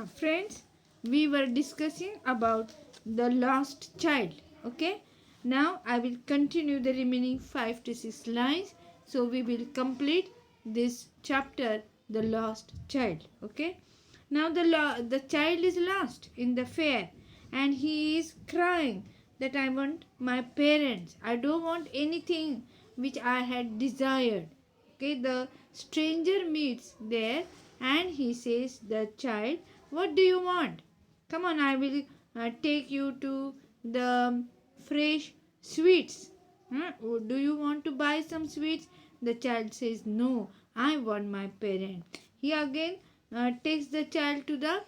Friends, we were discussing about the lost child. Okay, now I will continue the remaining 5 to 6 lines. So we will complete this chapter, the lost child. Okay, now the child is lost in the fair and he is crying that I want my parents. I don't want anything which I had desired. Okay, the stranger meets there and he says, the child, what do you want? Come on, I will take you to the fresh sweets. Do you want to buy some sweets? The child says, no, I want my parent. He again takes the child to the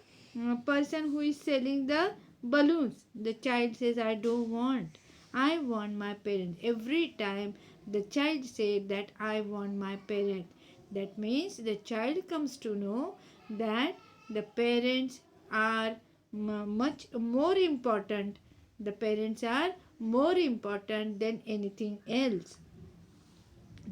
person who is selling the balloons. The child says, I don't want. I want my parents. Every time the child said that I want my parents. That means the child comes to know that the parents are much more important. The parents are more important than anything else.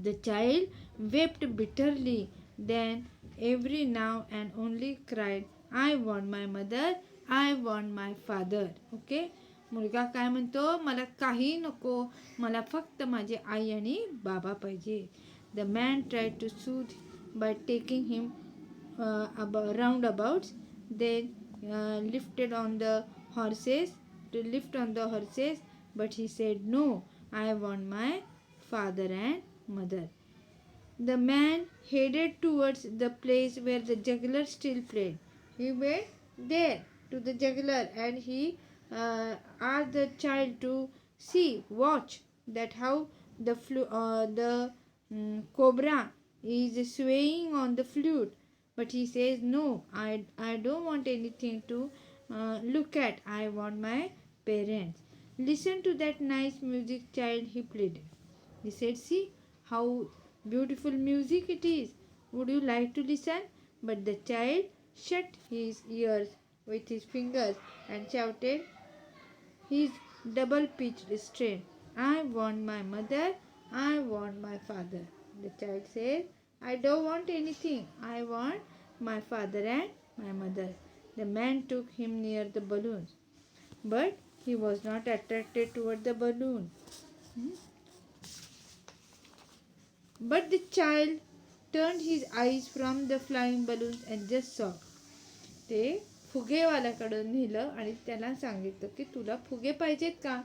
The child wept bitterly, then every now and only cried, I want my mother, I want my father. Okay? मुलगा काय म्हणतो, मला काही नको, मला फक्त माझे आई आणि बाबा पाहिजे. The man tried to soothe by taking him roundabouts, then lifted on the horses to lift on the horses, but he said, no, I want my father and mother. The man headed towards the place where the juggler still played. He went there to the juggler and he asked the child to watch that how the cobra is swaying on the flute. But he says, no, I don't want anything to look at. I want my parents. Listen to that nice music, child, he pleaded. He said, see how beautiful music it is. Would you like to listen? But the child shut his ears with his fingers and shouted his double pitched strain, I want my mother, I want my father. The child said, I don't want anything. I want my father and my mother. The man took him near the balloons, but he was not attracted toward the balloon. But the child turned his eyes from the flying balloons and just saw. ते फुगेवाल्याकडं नेलं आणि त्याला सांगितलं की तुला फुगे पाहिजेत का.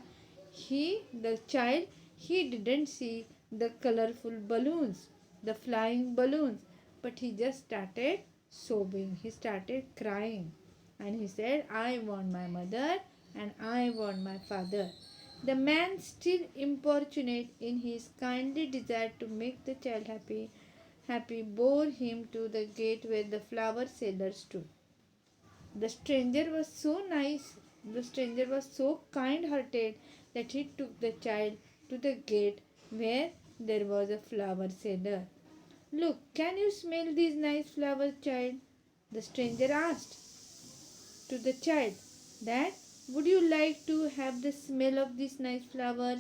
The child, he didn't see the colorful balloons, the flying balloons, but he just started sobbing. He started crying and he said, I want my mother and I want my father. The man, still importunate in his kindly desire to make the child happy, bore him to the gate where the flower seller stood. The stranger was so nice, the stranger was so kind hearted that he took the child to the gate where there was a flower seller. Look, can you smell these nice flowers, child? The stranger asked to the child that would you like to have the smell of these nice flowers?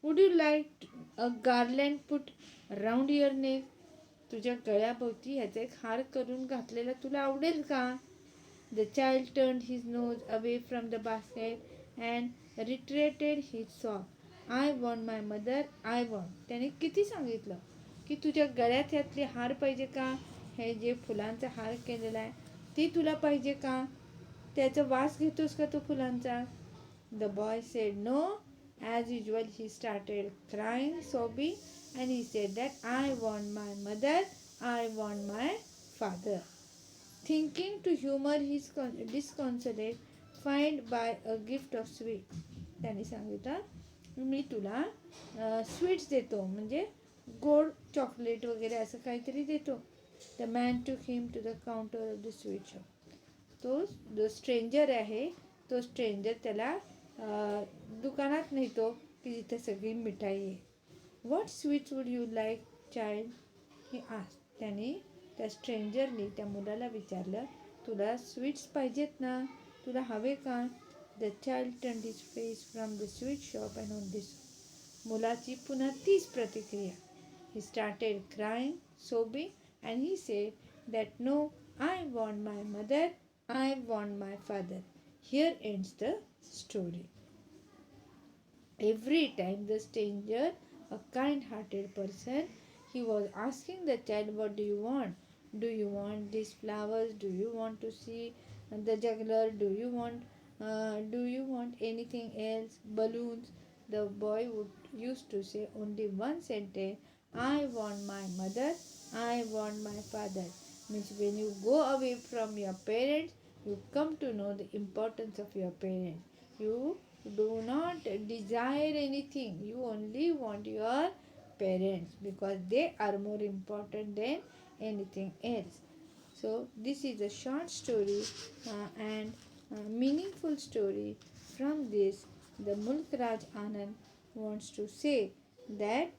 Would you like a garland put around your neck? तुझ्या गळ्याभोवती ह्याचा एक हार करून घातलेला तुला आवडेल का? The child turned his nose away from the basket and reiterated his sob. I want my mother, I want. त्याने किती सांगितलं की तुझ्या गळ्यात ह्यातले हार पाहिजे का? हे जे फुलांचा हार केलेला आहे ते तुला पाहिजे का? त्याचा वास घेतोस का तो फुलांचा? The boy said no. As usual, he started crying, sobbing, and he said that I want my mother, I want my father. Thinking to humor his disconsolate, find by a gift of sweet. त्याने सांगितलं मी तुला sweets देतो म्हणजे गोड chocolate वगैरे असं काहीतरी देतो. The man took him to the counter of the sweet shop. तो जो स्ट्रेंजर आहे तो स्ट्रेंजर त्याला दुकानात नेतो की जिथे सगळी मिठाई आहे. What sweets would you like child, he asked. त्याने त्या स्ट्रेंजरने त्या मुलाला विचारलं तुला स्वीट्स पाहिजेत ना, तुला हवे का? The child turned his face from the sweet shop and on this. मुलाची पुन्हा तीच प्रतिक्रिया. He started crying, sobbing, and he said that no, I want my mother, I want my father. Here ends the story. Every time the stranger, a kind hearted person, he was asking the child, what do you want? Do you want these flowers? Do you want to see the juggler? Do you want anything else? Balloons? The boy would used to say only one sentence, I want my mother, I want my father. Means when you go away from your parents, you come to know the importance of your parents. You do not desire anything, you only want your parents because they are more important than anything else. So this is a short story and meaningful story. From this, the Mulk Raj Anand wants to say that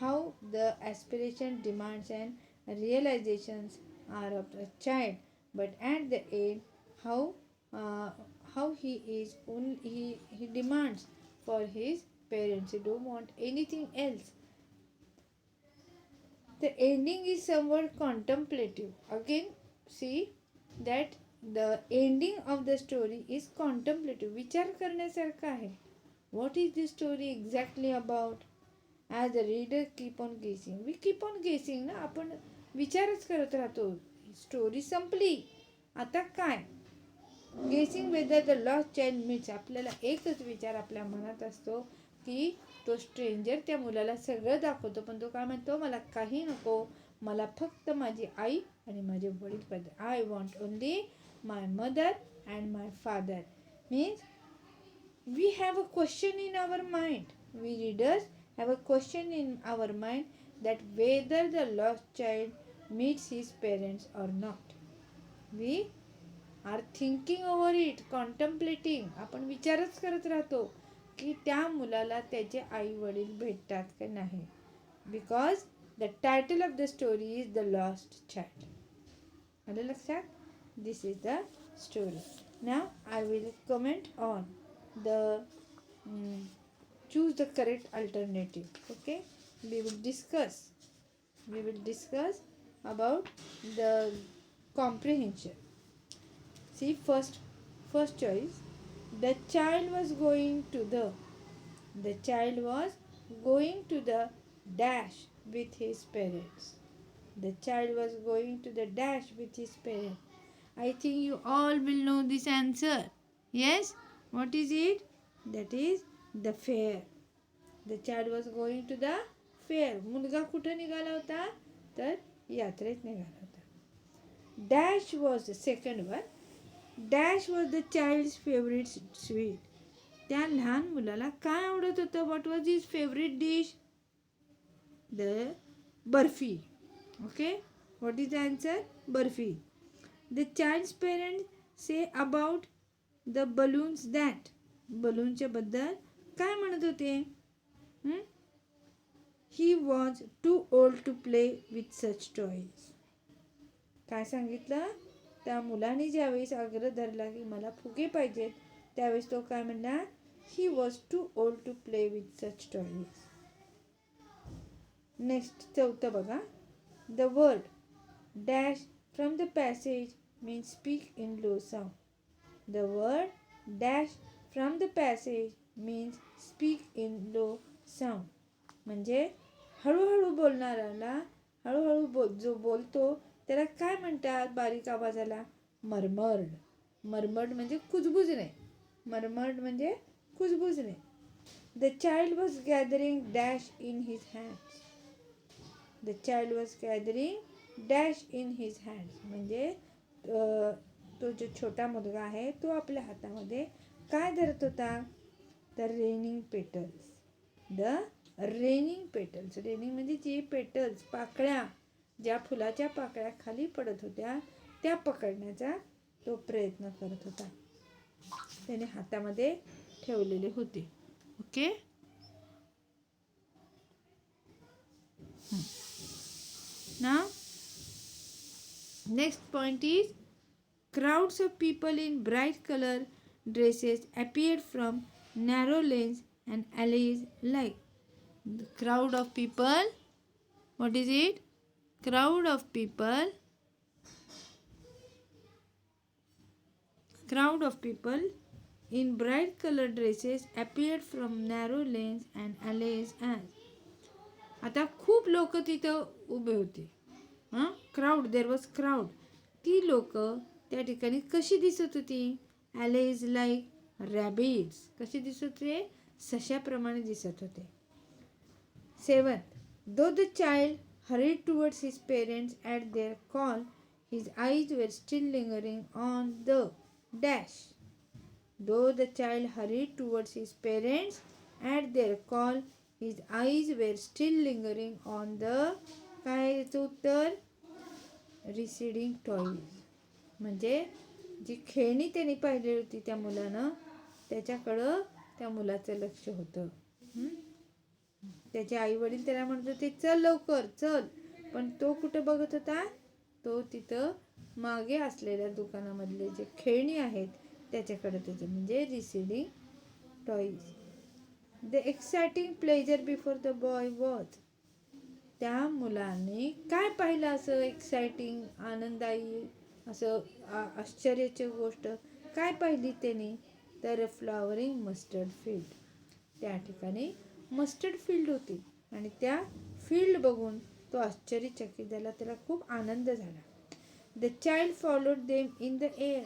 how the aspiration, demands and realizations are of a child, but at the end how uh, how he is only he demands for his parents. He don't want anything else. The ending is somewhat contemplative. Again, see that the ending of the story is contemplative. विचार करण्यासारखा आहे. What is this story exactly about? As the reader keep on guessing. We keep on guessing ना, आपण विचारच करत राहतो. Story संपली, आता काय? गेसिंग whether the lost child meats. आपल्याला एकच विचार आपल्या मनात असतो की तो स्ट्रेंजर त्या मुलाला सगळं दाखवतो, पण तो काय म्हणतो, मला काही नको, मला फक्त माझी आई आणि माझे वडील पाहिजे. I want only my mother and my father. Means we have a question in our mind. We readers have a question in our mind that whether the lost child meets his parents or not. We are thinking over it, contemplating. आपण विचारच करत राहतो की त्या मुलाला त्याचे आई वडील भेटतात का नाही. Because the title of the story is the lost child. आलं लक्षात? This is the story. Now I will comment on the choose the correct alternative. Okay, we will discuss about the comprehension. See, first choice, the child was going to the dash with his parents. The child was going to the dash with his parents. I think you all will know this answer. Yes, what is it? That is the fair. The child was going to the fair. मुलगा कुठं निघाला होता? तर यात्रेत निघाला होता. Dash was the second one. Dash was the child's favorite sweet. त्या लहान मुलाला काय आवडत होतं? What was his favorite dish? The barfi. Okay, what is the answer? Barfi. The child's parents say about the balloons that. बलूनच्या बद्दल काय म्हणत होते? He was too old to play with such toys. काय सांगितलं? त्या मुलाने ज्यावेळेस आग्रह धरला की मला फुगे पाहिजेत, त्यावेळेस तो काय म्हणला? He was too old to play with such toys. Next चौथं बघा. The word dash from the passage means speak in low sound. The word dash from the passage means speak in low sound. म्हणजे हळूहळू बोलणाऱ्याला जो बोलतो त्याला काय म्हणतात बारीक आवाजाला? मरमर्ड. मरमर्ड म्हणजे कुजबुजणे. मरमर्ड म्हणजे कुजबुजणे. The child was gathering dash in his hands. The child was gathering dash in his hands. म्हणजे तो जो छोटा मुलगा आहे तो आपल्या हातामध्ये काय धरत होता? The raining petals. The raining petals. Raining म्हणजे जे पेटल्स, पाकळ्या, ज्या फुलाच्या पाकळ्या खाली पडत होत्या त्या पकडण्याचा तो प्रयत्न करत होता. त्याने हातामध्ये ठेवलेले होते. Okay. Now next point is crowds of people in bright color dresses appeared from narrow lanes and alleys like. The crowd of people, what is it? Crowd of people Crowd of people in bright colored dresses appeared from narrow lanes and alleys as. आता खूप लोक तिथं उभे होते. Crowd, there was crowd. ती लोक त्या ठिकाणी कशी दिसत होती? ॲलेज लाईक रॅबिट्स. कशी दिसत होते? सशाप्रमाणे दिसत होते. 7. Though the child hurried towards his parents at their call, his eyes were still lingering on the dash. Though the child hurried towards his parents at their call, his eyes were still lingering on the काय याचं उत्तर? रिसिडिंग toys. म्हणजे जी खेळणी त्यांनी पाहिली होती त्या मुलानं, त्याच्याकडं त्या मुलाचं लक्ष होतं. त्याचे आई वडील त्याला म्हणत होते चल लवकर चल, पण तो कुठं बघत होता? तो तिथं मागे असलेल्या दुकानामधले जे खेळणी आहेत त्याच्याकडे त्याचे, म्हणजे receding toys. The exciting pleasure before the boy was. त्या मुलाने काय पाहिलं असं एक्साइटिंग, आनंददायी, असं आश्चर्याची गोष्ट काय पाहिली त्याने? तर फ्लॉवरिंग मस्टर्ड फील्ड. त्या ठिकाणी मस्टर्ड फील्ड होती आणि त्या फील्ड बघून तो आश्चर्यचकित झाला. त्याला खूप आनंद झाला. The child followed them in the air.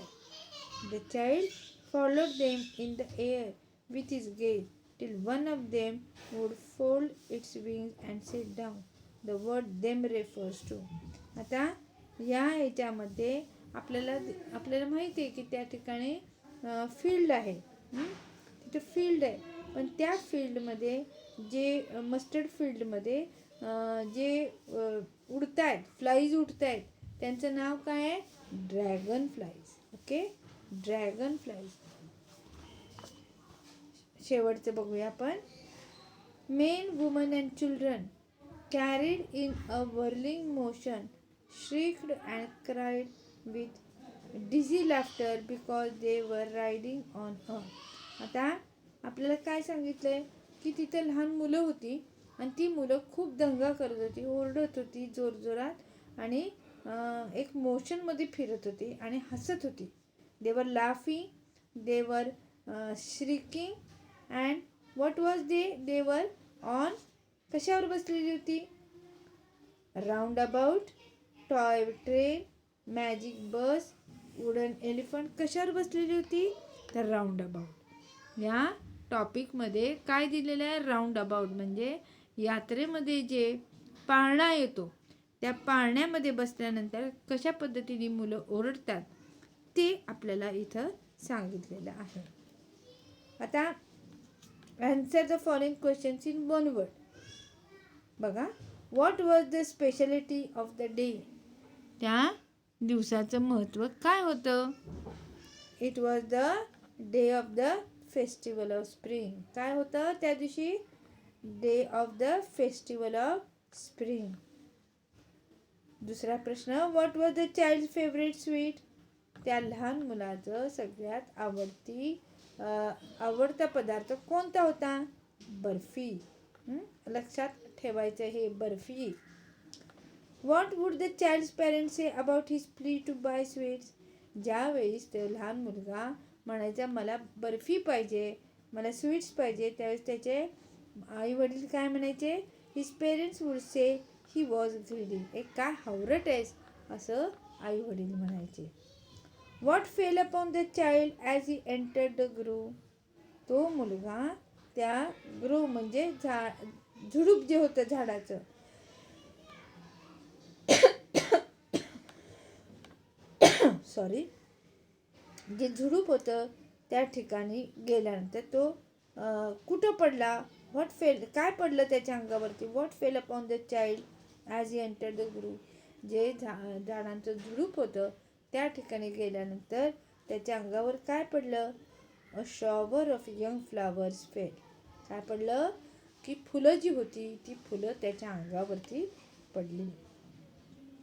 The child followed them in the air with his gaze till one of them would fold its wings and sit down. The word them refers to. आता या ह्याच्यामध्ये आपल्याला माहिती आहे की त्या ठिकाणी field आहे. तिथे फील्ड आहे, पण त्या फील्डमध्ये जे मस्टर्ड फील्डमध्ये जे उडत आहेत, फ्लाईज उडत आहेत, त्यांचं नाव काय आहे? Dragon flies. Okay, dragon flies. शेवटचं बघूया आपण. Main, woman and children carried in a whirling motion shrieked and cried with dizzy laughter because they were riding on a. आता आपल्याला काय सांगितलंय की तिथे लहान मुलं होती आणि ती मुलं खूप दंगा करत होती, ओरडत होती जोरजोरात आणि एक मोशनमध्ये फिरत होती आणि हसत होती. दे वर लाफिंग, दे वर shrieking and what was they were on. कशावर बसलेली होती? Round about, toy train, magic bus, wooden elephant. कशावर बसलेली होती? तर राऊंड अबाउट. या टॉपिकमध्ये काय दिलेलं आहे? राऊंड अबाउट म्हणजे यात्रेमध्ये जे पाळणा येतो त्या पाळण्यामध्ये बसल्यानंतर कशा पद्धतीने मुलं ओरडतात ते आपल्याला इथं सांगितलेलं आहे. आता answer the following questions in one word. बघा, what was the speciality of the day. त्या दिवसाचं महत्त्व काय होतं? It was the day of the festival of spring. काय होतं त्या दिवशी? Day of the festival of spring. दुसरा प्रश्न, what was the child favourite sweet. त्या लहान मुलाचं सगळ्यात आवडता पदार्थ कोणता होता? बर्फी. लक्षात ठेवायचं हे barfi. What would the child's parents say about his plea to buy sweets. ज्यावेळेस ते लहान मुलगा म्हणायचा मला बर्फी पाहिजे, मला स्वीट्स पाहिजे, त्यावेळेस त्याचे आई वडील काय म्हणायचे? His parents would say he was greedy. एक काय हावरट आहेस असं आई वडील म्हणायचे. What fail upon the child as he entered the groove. तो मुलगा त्या ग्रूव म्हणजे झुडूप जे होतं झाडाचं, सॉरी, जे झुडूप होतं त्या ठिकाणी गेल्यानंतर तो कुठं पडला? व्हॉट फेल, काय पडलं त्याच्या अंगावरती? What fail upon the child as he entered the groove. जे झाडांचं झुडूप होतं त्या ठिकाणी गेल्यानंतर त्याच्या अंगावर काय पडलं? अ shower of young flowers fail. काय पडलं? की फुलं जी होती ती फुलं त्याच्या अंगावरती पडली.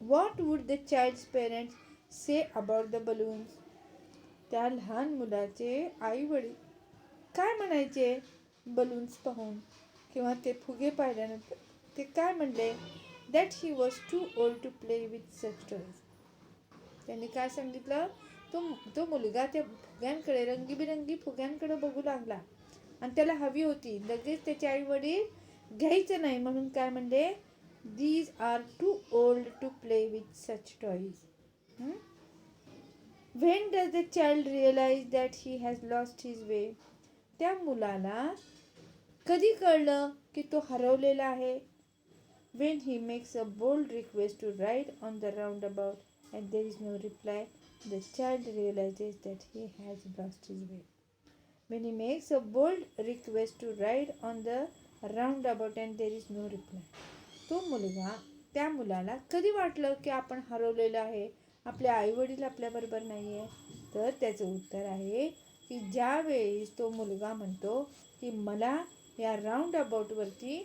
What would the child's parents say about the balloons. त्या लहान मुलाचे आई वडील काय म्हणायचे बलून्स पाहून किंवा ते फुगे पाहिल्यानंतर? ते काय म्हणले? That he was too old to play with such toys. त्यांनी काय सांगितलं? तो मुलगा त्या फुग्यांकडे, रंगीबिरंगी फुग्यांकडे बघू लागला आणि त्याला हवी होती. लगेच त्याचे आई वडील घ्यायचं नाही म्हणून काय म्हणले, these are too old to play with such toys. When does the child realise that he has lost his way. त्या मुलाला कधी कळलं की तो हरवलेला आहे. When he makes a bold request to ride on the roundabout and there is no reply, the child realizes that he has lost his way. When he makes a bold request to ride on the roundabout and there is no reply. त्या मुलाला कधी वाटलं की आपण हरवलेलं आहे, आपले आईवडील आपल्याबरोबर नाही आहे. तर त्याचं उत्तर आहे की ज्या वेळेस तो मुलगा म्हणतो की मला या राऊंड अबाउटवरती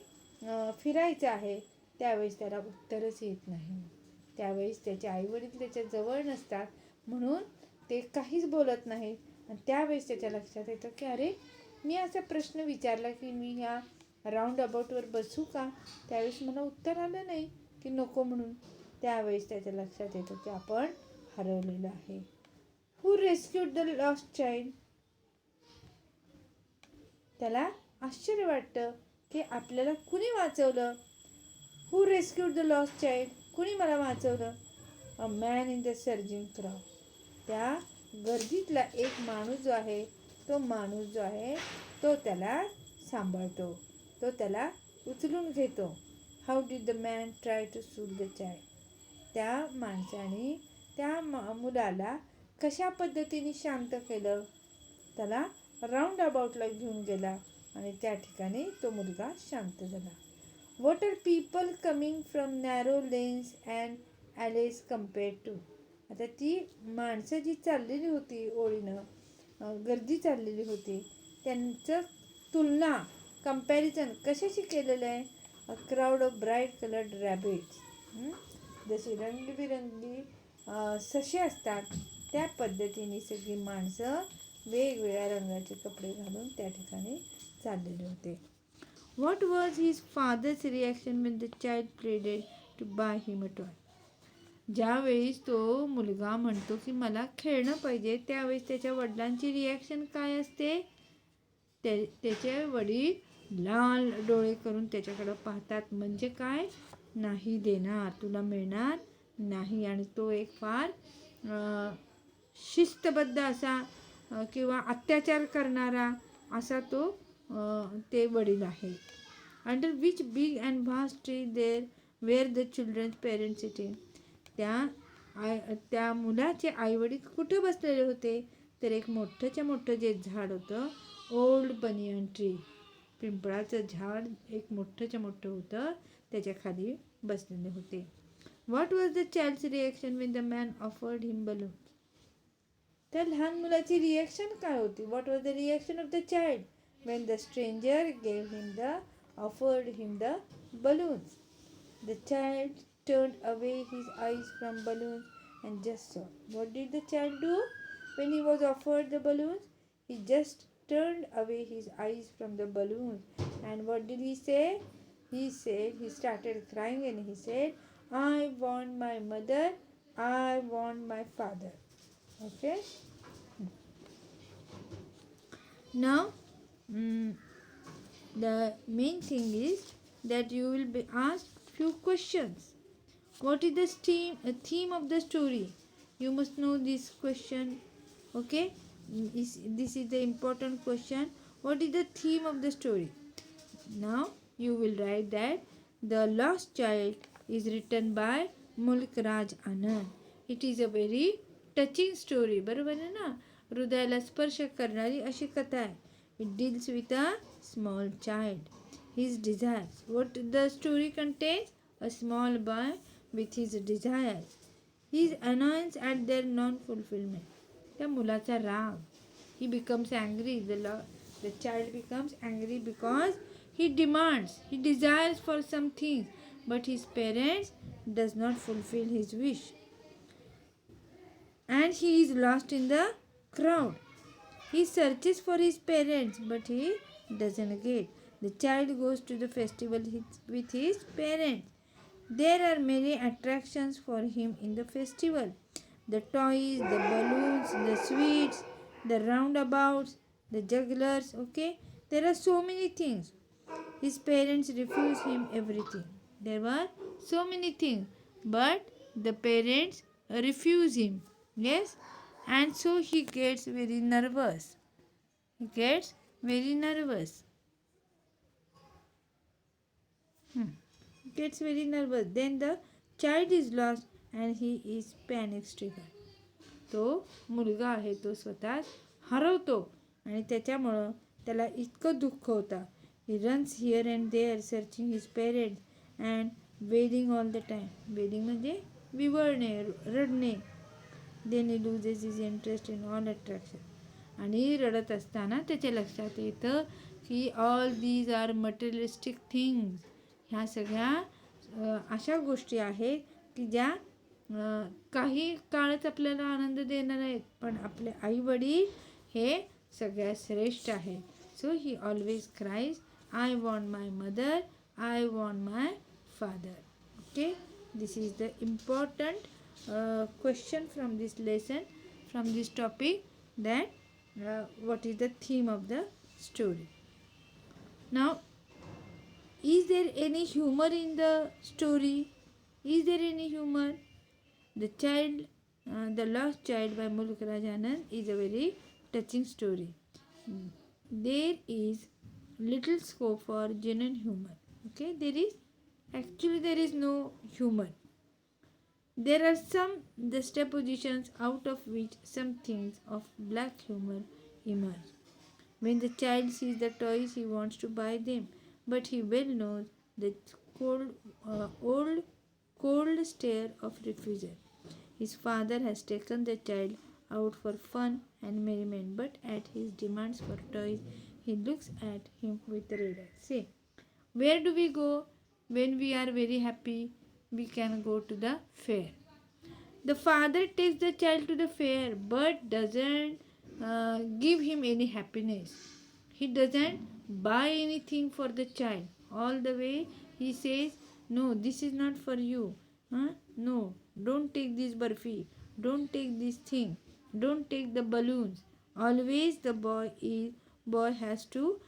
फिरायचं आहे, त्यावेळेस त्याला उत्तरच येत नाही. त्यावेळेस त्याचे आईवडील त्याच्या जवळ नसतात म्हणून ते काहीच बोलत नाहीत. आणि त्यावेळेस त्याच्या लक्षात येतं की अरे, मी असा प्रश्न विचारला की मी ह्या राऊंड अबाउटवर बसू का, त्यावेळेस मला उत्तर आलं नाही की नको म्हणून. त्यावेळेस त्याच्या लक्षात येतं की आपण हरवलेलं आहे. हू रेस्क्यूड द लॉस्ट चाइल्ड. त्याला आश्चर्य वाटतं की आपल्याला कुणी वाचवलं. हू रेस्क्यूड द लॉस्ट चाइल्ड. कुणी मला वाचवलं. A man in the surging crowd. त्या गर्दीतला एक माणूस जो आहे, तो त्याला सांभाळतो, तो त्याला उचलून घेतो. How did the man try to soothe the child. त्या माणसाने त्या मुलाला कशा पद्धतीने शांत केलं. त्याला राऊंड अबाउटला घेऊन गेला आणि त्या ठिकाणी तो मुलगा शांत झाला. What are people coming from narrow lanes and alleys compared to. आता ती माणसं जी चाललेली होती ओळीनं, गर्दी चाललेली होती, त्यांचं तुलना, कंपॅरिझन कशाशी केलेलं आहे. अ crowd of bright coloured rabbit's. जशी रंगबिरंगी ससे असतात त्या पद्धतीने सगळी माणसं वेगवेगळ्या रंगाचे कपडे घालून त्या ठिकाणी चाललेले होते. What was his father's reaction when the child pleaded to buy him a toy. ज्यावेळेस तो मुलगा म्हणतो की मला खेळणं पाहिजे, त्यावेळेस त्याच्या वडिलांची रिॲक्शन काय असते. त्याचे वडील लाल डोळे करून त्याच्याकडे पाहतात. म्हणजे काय, नाही देणार, तुला मिळणार नाही. आणि तो एक फार शिस्तबद्ध असा किंवा अत्याचार करणारा असा तो ते वडील आहे. Under which big and vast tree there were the children's parents sitting. त्या मुलाचे आईवडील कुठं बसलेले होते, तर एक मोठं जे झाड होतं, ओल्ड बनियन ट्री, पिंपळाचं झाड एक मोठं होतं, त्याच्या खाली बसलेले होते. What was the child's reaction when the man offered him balloon. त्या लहान मुलाची रिॲक्शन काय होती. What was the reaction of the child when the stranger offered him the balloons. The child turned away his eyes from balloons and just saw. What did the child do when he was offered the balloons? He just turned away his eyes from the balloons. And what did he say? He started crying and he said, I want my mother, I want my father. Okay? Now, the main thing is that you will be asked few questions. What is the theme of the story? You must know this question. Okay, this is the important question. What is the theme of the story? Now you will write that The Lost Child is written by Mulk Raj Anand. It is a very touching story. बरोबर आहे ना, हृदयाला स्पर्श करणारी अशी कथा आहे. It deals with a small child, his desires. What the story contains? A small boy with his desires, his annoyance at their non-fulfillment. त्या मुलाचा राग. He becomes angry. The child becomes angry because he desires for some things, but his parents does not fulfill his wish. And he is lost in the crowd. He searches for his parents, but he doesn't get. The child goes to the festival with his parents. There are many attractions for him in the festival, the toys, the balloons, the sweets, the roundabouts, the jugglers. Okay, there are so many things. His parents refused him everything. There were so many things, but the parents refuse him. Yes, and so he gets very nervous. He gets very nervous. Gets very nervous. Then the child is lost and he is panic stricken. तो मुलगा आहे तो स्वतः हरवतो आणि त्याच्यामुळं त्याला इतकं दुःख होतं. He runs here and there searching his parents and wailing all the time. Wailing म्हणजे विवळणे, रडणे. Then he loses his interest in all attraction. आणि रडत असताना त्याच्या लक्षात येतं की all these are materialistic things. ह्या सगळ्या अशा गोष्टी आहेत की ज्या काही काळच आपल्याला आनंद देणार आहेत, पण आपले आई वडील हे सगळ्यात श्रेष्ठ आहे. So he always cries, I want my mother, I want my father. Okay, this is the important question from this lesson, from this topic, that what is the theme of the story. Now, is there any humor in the story? Is there any humor? The child, The Lost Child by Mulk Raj Anand is a very touching story. There is little scope for genuine humor. Okay, there is no humor. There are some juxtapositions out of which some things of black humor emerge. When the child sees the toys, he wants to buy them, but he well knows the cold stare of refusal. His father has taken the child out for fun and merriment, but at his demands for toys, he looks at him with red eyes. Say, where do we go when we are very happy? We can go to the fair. The father takes the child to the fair but doesn't give him any happiness. He doesn't buy anything for the child. All the way he says, no, this is not for you. No, don't take this barfi. Don't take this thing. Don't take the balloons. Always the boy has to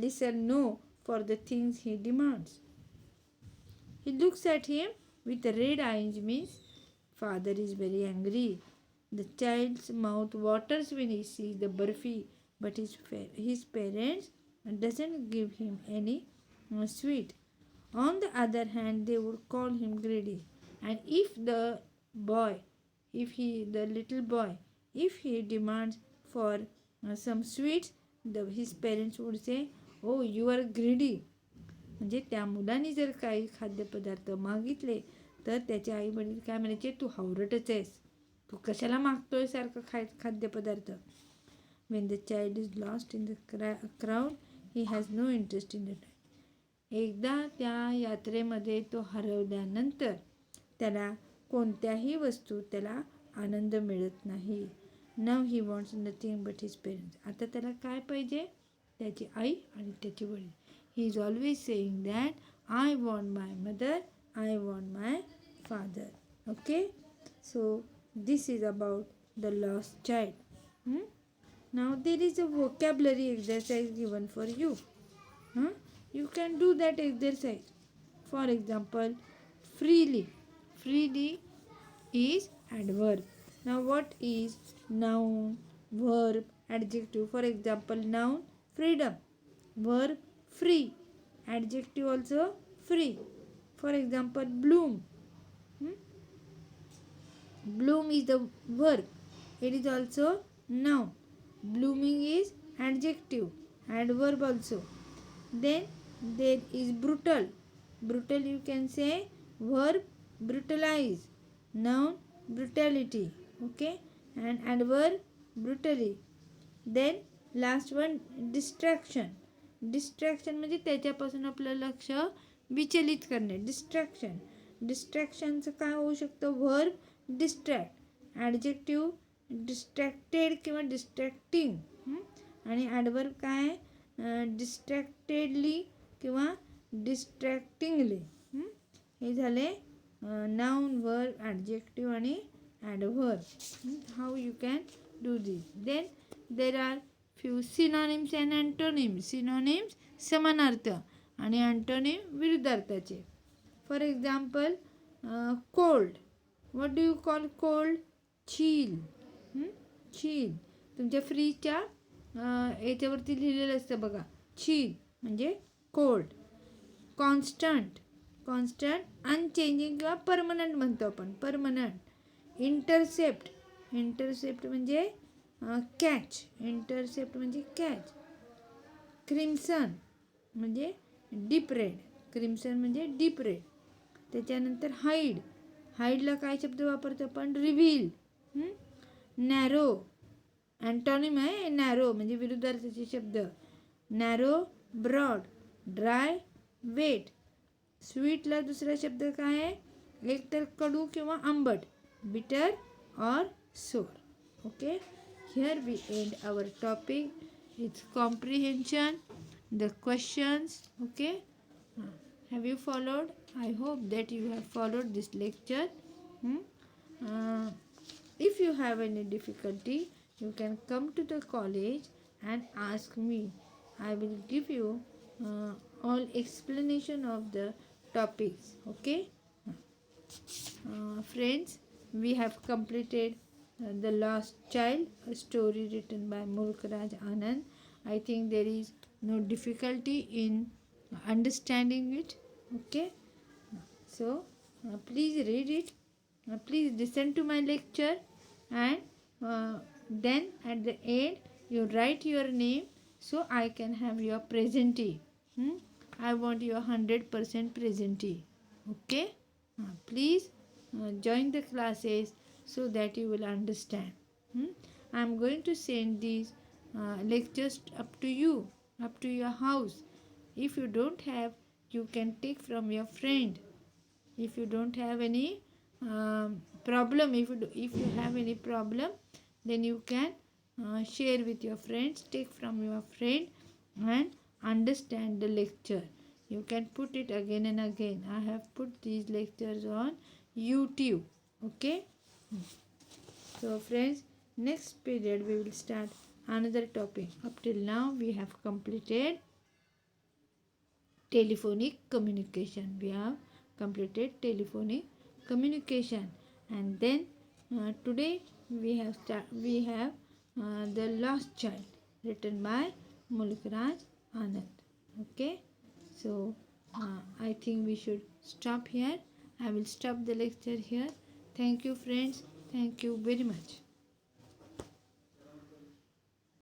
listen no for the things he demands. He looks at him with red eyes, means father is very angry. The child's mouth waters when he sees the barfi, but his parents doesn't give him any sweet. On the other hand, they would call him greedy. And if the little boy, if he demands for some sweets, his parents would say, oh, you are greedy. म्हणजे त्या मुलांनी जर काही खाद्यपदार्थ मागितले तर त्याचे आई वडील काय म्हणायचे, तू हावरटच आहेस, तू कशाला मागतोय सारखं खाद्यपदार्थ. When the child is lost in the crowd, he has no interest in the time. एकदा त्या यात्रेमध्ये तो हरवल्यानंतर त्याला कोणत्याही वस्तू त्याला आनंद मिळत नाही. Now he wants nothing but his parents. आता त्याला काय पाहिजे, त्याची आई आणि त्याचे वडील. He is always saying that I want my mother, I want my father. Okay, so this is about the lost child. Now there is a vocabulary exercise given for you. You can do that exercise. For example, freely. Freely is adverb. Now what is noun, verb, adjective? For example, noun freedom, verb free, adjective also free. For example, bloom. Bloom is the verb, it is also noun. Blooming is adjective, adverb also. Then there is brutal. Brutal you can say verb brutalize, noun brutality. Okay, and adverb brutally. Then last one, distraction. Distraction म्हणजे त्याच्यापासून आपलं लक्ष विचलित करणे, distraction. डिस्ट्रॅक्शनचं काय होऊ शकतं, verb distract, adjective distracted किंवा डिस्ट्रॅक्टिंग, आणि ॲडवर्ब काय, डिस्ट्रॅक्टेडली किंवा डिस्ट्रॅक्टिंगली. हे झाले नाउन, वर्ब, ॲडजेक्टिव्ह आणि add a verb. How you can do this? Then there are few synonyms and antonyms. Synonyms समानार्थ आणि antonyms विरुद्धार्थाचे. For example, cold. What do you call cold? Chill. chill. तुमच्या फ्रीजच्या याच्यावरती लिहिलेलं असतं बघा, chill म्हणजे cold. Constant, constant unchanging किंवा permanent म्हणतो आपण, परमनंट. इंटरसेप्ट, इंटरसेप्ट म्हणजे कॅच, इंटरसेप्ट म्हणजे कॅच. क्रिम्सन म्हणजे डीप रेड, क्रिम्सन म्हणजे डीप रेड. त्याच्यानंतर हाईड, हाईडला काय शब्द वापरतो आपण? रिव्हील. नॅरो, अँटॉनिम आहे नॅरो म्हणजे विरुद्धार्थाचे शब्द. Narrow, broad, dry, wet. स्वीटला दुसरा शब्द काय आहे? एक तर कडू किंवा आंबट, बिटर और sour. Okay, here we end our topic. It's comprehension, the questions. Okay, have you followed? I hope that you have followed this lecture. If you have any difficulty, you can come to the college and ask me. I will give you all explanation of the topics. Okay, friends, we have completed The Lost Child, a story written by Mulk Raj Anand. I think there is no difficulty in understanding it. Okay, so please read it, please listen to my lecture, and then at the end you write your name so I can have your presentee. I want your 100% presentee. Okay, please join the classes so that you will understand. I am going to send these lectures up to you, up to your house. If you don't have, you can take from your friend. If you don't have any problem, if you have any problem, then you can share with your friends, take from your friend and understand the lecture. You can put it again and again. I have put these lectures on YouTube. Okay, so friends, next period we will start another topic. Up till now we have completed telephonic communication. We have completed telephonic communication, and then today we have The Lost Child, written by Mulk Raj Anand. Okay, so I think we should stop here. I will stop the lecture here. Thank you friends, thank you very much.